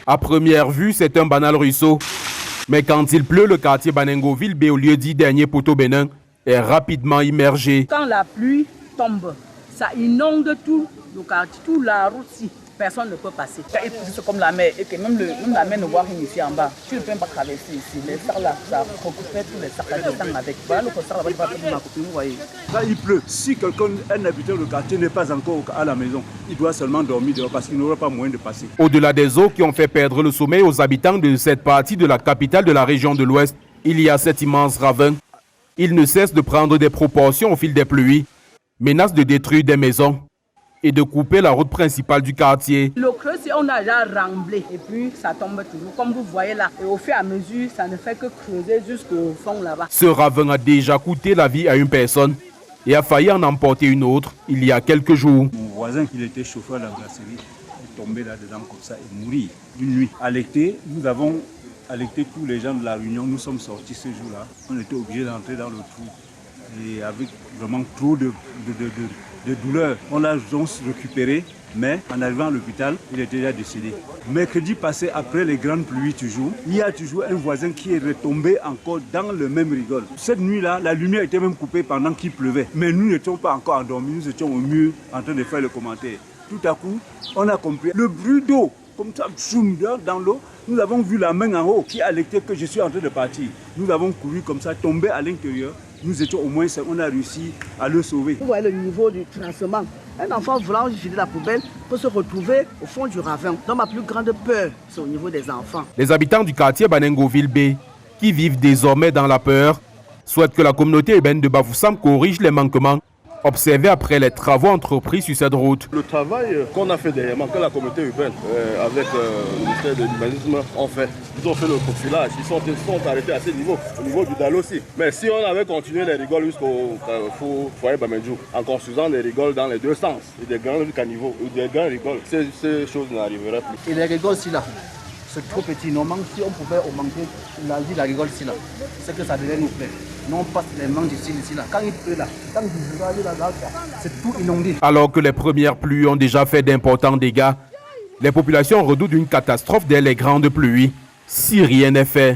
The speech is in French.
À première vue, c'est un banal ruisseau. Mais quand il pleut, le quartier Banengoville B, au lieu dit dernier poteau bénin, est rapidement immergé. Quand la pluie tombe, ça inonde tout le quartier, toute la route ici. Personne ne peut passer. C'est comme la mer, et que même la mer ne voit rien ici en bas. Tu ne peux pas traverser ici. Les sacs là, ça recoupait tous les sacs là avec. Voilà le sac là-bas, il va faire ma copine, vous voyez. Quand il pleut, si un habitant du quartier n'est pas encore à la maison, il doit seulement dormir dehors parce qu'il n'aura pas moyen de passer. Au-delà des eaux qui ont fait perdre le sommeil aux habitants de cette partie de la capitale de la région de l'Ouest, il y a cet immense ravin. Il ne cesse de prendre des proportions au fil des pluies, menace de détruire des maisons et de couper la route principale du quartier. Le creux, on a déjà remblé et puis ça tombe toujours, comme vous voyez là. Et au fur et à mesure, ça ne fait que creuser jusqu'au fond là-bas. Ce ravin a déjà coûté la vie à une personne et a failli en emporter une autre il y a quelques jours. Mon voisin, qui était chauffeur de la brasserie, est tombé là-dedans comme ça et mourir une nuit. À l'été, nous avons alerté tous les gens de la Réunion. Nous sommes sortis ce jour-là. On était obligés d'entrer dans le trou. Et avec vraiment trop de douleur. On l'a donc récupéré, mais en arrivant à l'hôpital, il était déjà décédé. Mercredi passé, après les grandes pluies toujours, il y a toujours un voisin qui est retombé encore dans le même rigole. Cette nuit-là, la lumière était même coupée pendant qu'il pleuvait. Mais nous n'étions pas encore endormis, nous étions au mur en train de faire le commentaire. Tout à coup, on a compris le bruit d'eau, comme ça, dans l'eau. Nous avons vu la main en haut qui alertait que je suis en train de partir. Nous avons couru comme ça, tombé à l'intérieur. Nous étions au moins, on a réussi à le sauver. Vous voyez le niveau du tracement. Un enfant voulant vider la poubelle peut se retrouver au fond du ravin. Donc ma plus grande peur, c'est au niveau des enfants. Les habitants du quartier Banengoville B, qui vivent désormais dans la peur, souhaitent que la communauté urbaine de Bafoussam corrige les manquements observés après les travaux entrepris sur cette route. Le travail qu'on a fait dernièrement, que la communauté urbaine avec le ministère de l'urbanisme ont fait, ils ont fait le profilage, ils sont arrêtés à ce niveau, au niveau du DAL aussi. Mais si on avait continué les rigoles jusqu'au foyer Bamendjou, en construisant des rigoles dans les deux sens, et des grands caniveaux, ou des grands rigoles, ces choses n'arriveraient plus. Et les rigoles ici là, c'est trop petit. Normalement, si on pouvait augmenter la vie de la rigole ici là, c'est que ça devait nous plaire. Non pas les manches ici là. Quand il pleut là, quand il pleut là, c'est tout inondé. Alors que les premières pluies ont déjà fait d'importants dégâts, les populations redoutent une catastrophe dès les grandes pluies, si rien n'est fait.